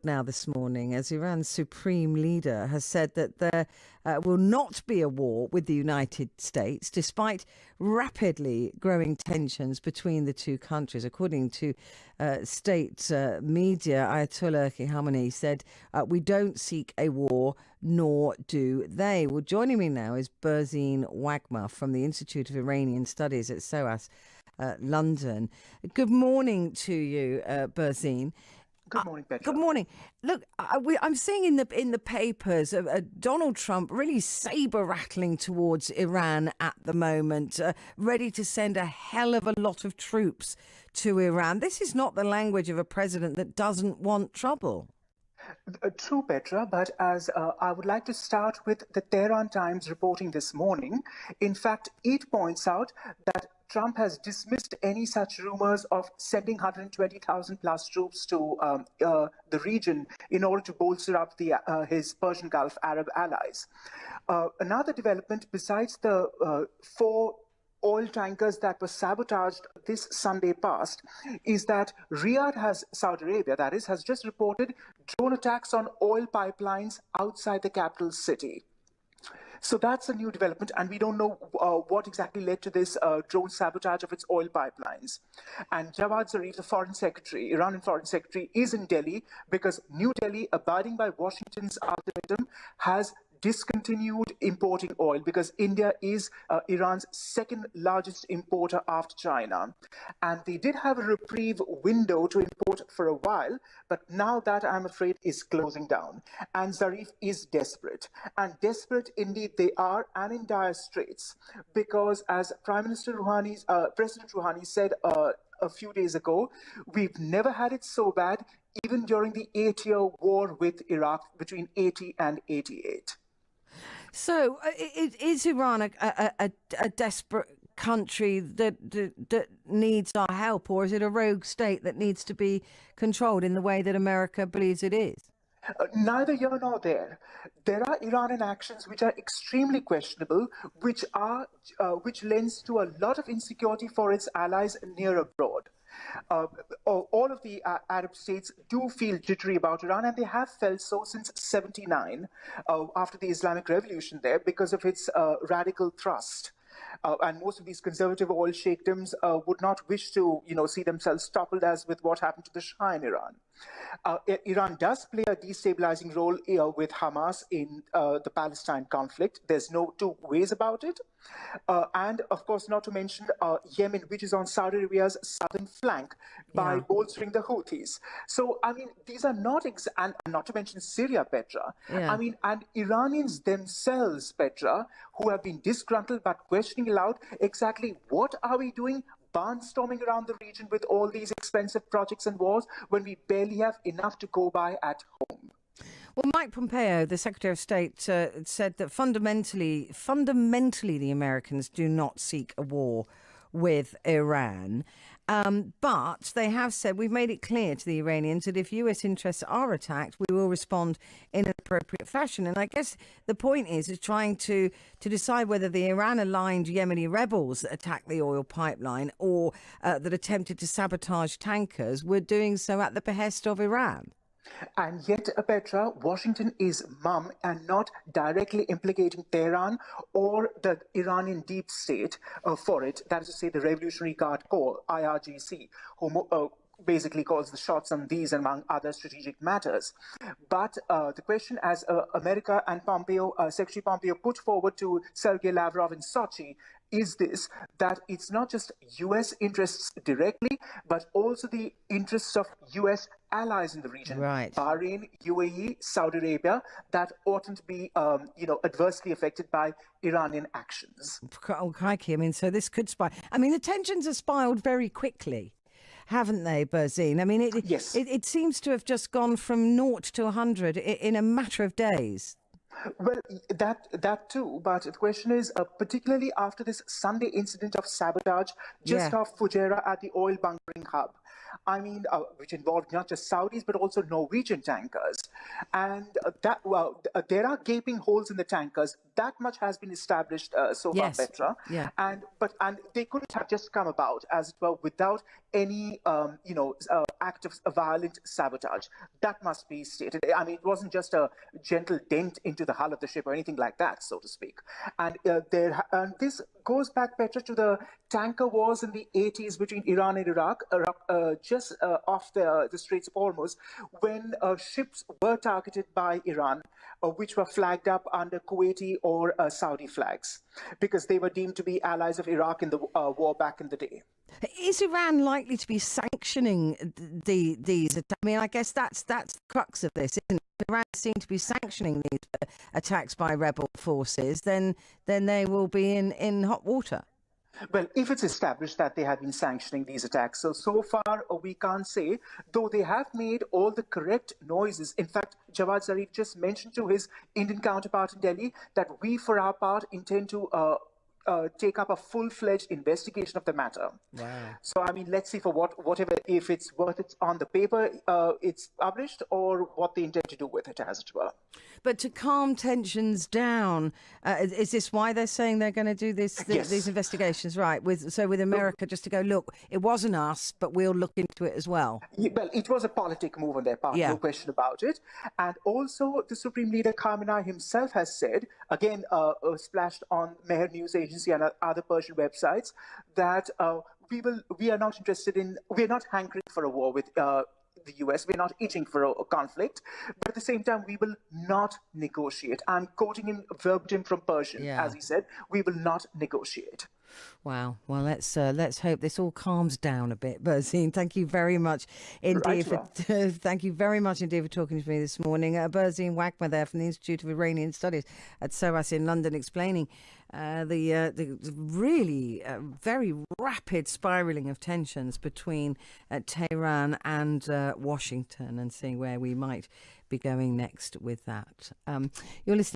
now this morning as Iran's supreme leader has said that there will not be a war with the United States despite rapidly growing tensions between the two countries. According to state media, Ayatollah Khamenei said, "We don't seek a war, nor do they." Well, joining me now is Burzine Waghmar from the Institute of Iranian Studies at SOAS London. Good morning to you, Burzine. Good morning, Petra. Good morning. Look, I'm seeing in the papers Donald Trump really saber-rattling towards Iran at the moment, ready to send a hell of a lot of troops to Iran. This is not the language of a president that doesn't want trouble. True, Petra, but as I would like to start with the Tehran Times reporting this morning. In fact, it points out that Trump has dismissed any such rumors of sending 120,000 plus troops to the region in order to bolster up his Persian Gulf Arab allies. Another development besides the four oil tankers that were sabotaged this Sunday past is that Saudi Arabia, that is, has just reported drone attacks on oil pipelines outside the capital city. So that's a new development, and we don't know what exactly led to this drone sabotage of its oil pipelines. And Javad Zarif, the Iranian foreign secretary, is in Delhi because New Delhi, abiding by Washington's ultimatum, has discontinued importing oil because India is Iran's second largest importer after China. And they did have a reprieve window to import for a while, but now that, I'm afraid, is closing down. And Zarif is desperate. And desperate indeed they are, and in dire straits, because as President Rouhani said a few days ago, we've never had it so bad, even during the 8-year war with Iraq between 80 and 88. So is Iran a desperate country that needs our help, or is it a rogue state that needs to be controlled in the way that America believes it is? Neither here nor there. There are Iranian actions which are extremely questionable, which lends to a lot of insecurity for its allies near abroad. All of the Arab states do feel jittery about Iran, and they have felt so since '79, after the Islamic Revolution there, because of its radical thrust. And most of these conservative oil sheikdoms would not wish to, see themselves toppled as with what happened to the Shah in Iran. Iran does play a destabilizing role with Hamas in the Palestine conflict. There's no two ways about it. And of course, not to mention Yemen, which is on Saudi Arabia's southern flank, by bolstering the Houthis. So, I mean, these are not, and not to mention Syria, Petra. Yeah. I mean, and Iranians themselves, Petra, who have been disgruntled but questioning aloud exactly what are we doing, barnstorming around the region with all these expensive projects and wars when we barely have enough to go by at home. Well, Mike Pompeo, the Secretary of State, said that fundamentally, the Americans do not seek a war with Iran. But they have said, we've made it clear to the Iranians that if US interests are attacked, we will respond in an appropriate fashion. And I guess the point is trying to decide whether the Iran-aligned Yemeni rebels that attacked the oil pipeline or that attempted to sabotage tankers were doing so at the behest of Iran. And yet, Petra, Washington is mum and not directly implicating Tehran or the Iranian deep state for it. That is to say, the Revolutionary Guard Corps, IRGC, who basically calls the shots on these, among other strategic matters. But the question, as America and Secretary Pompeo put forward to Sergei Lavrov in Sochi, is this, that it's not just U.S. interests directly, but also the interests of U.S. allies in the region, right. Bahrain, UAE, Saudi Arabia, that oughtn't to be, adversely affected by Iranian actions. Oh, crikey. I mean, so this could spiral. I mean, the tensions have spiraled very quickly, haven't they, Burzine? I mean, yes. It seems to have just gone from 0 to 100 in a matter of days. Well, that too, but the question is, particularly after this Sunday incident of sabotage just off Fujairah at the oil bunkering hub, I mean, which involved not just Saudis but also Norwegian tankers. And there are gaping holes in the tankers. That much has been established so far, Yes. Petra. Yeah. And they couldn't have just come about, as it were, without any act of violent sabotage. That must be stated. I mean, it wasn't just a gentle dent into the hull of the ship or anything like that, so to speak. And this goes back, Petra, to the tanker wars in the 80s between Iran and Iraq, just off the Straits of Hormuz, when ships were targeted by Iran, which were flagged up under Kuwaiti or Saudi flags, because they were deemed to be allies of Iraq in the war back in the day. Is Iran likely to be sanctioning these attacks? I mean, I guess that's the crux of this, isn't it? If Iran seem to be sanctioning these attacks by rebel forces, then they will be in hot water. Well, if it's established that they have been sanctioning these attacks, so far we can't say, though they have made all the correct noises. In fact, Jawad Zarif just mentioned to his Indian counterpart in Delhi that we, for our part, intend to take up a full-fledged investigation of the matter. Wow. So, I mean, let's see for whatever, if it's worth it on the paper it's published, or what they intend to do with it, as it were. But to calm tensions down, is this why they're saying they're going to do these investigations, right? With America, just to go, look, it wasn't us, but we'll look into it as well. Well, it was a politic move on their part, no question about it. And also, the Supreme Leader Khamenei himself has said, again, splashed on Mehr News Agency and other Persian websites, that we're not hankering for a war with the US. We're not itching for a conflict, but at the same time, we will not negotiate. I'm quoting him verbatim from Persian, as he said, we will not negotiate. Wow. Well, let's hope this all calms down a bit. Burzine, thank you very much indeed thank you very much indeed for talking to me this morning. Burzine Waghmar there from the Institute of Iranian Studies at SOAS in London, explaining the really very rapid spiralling of tensions between Tehran and Washington, and seeing where we might be going next with that. You're listening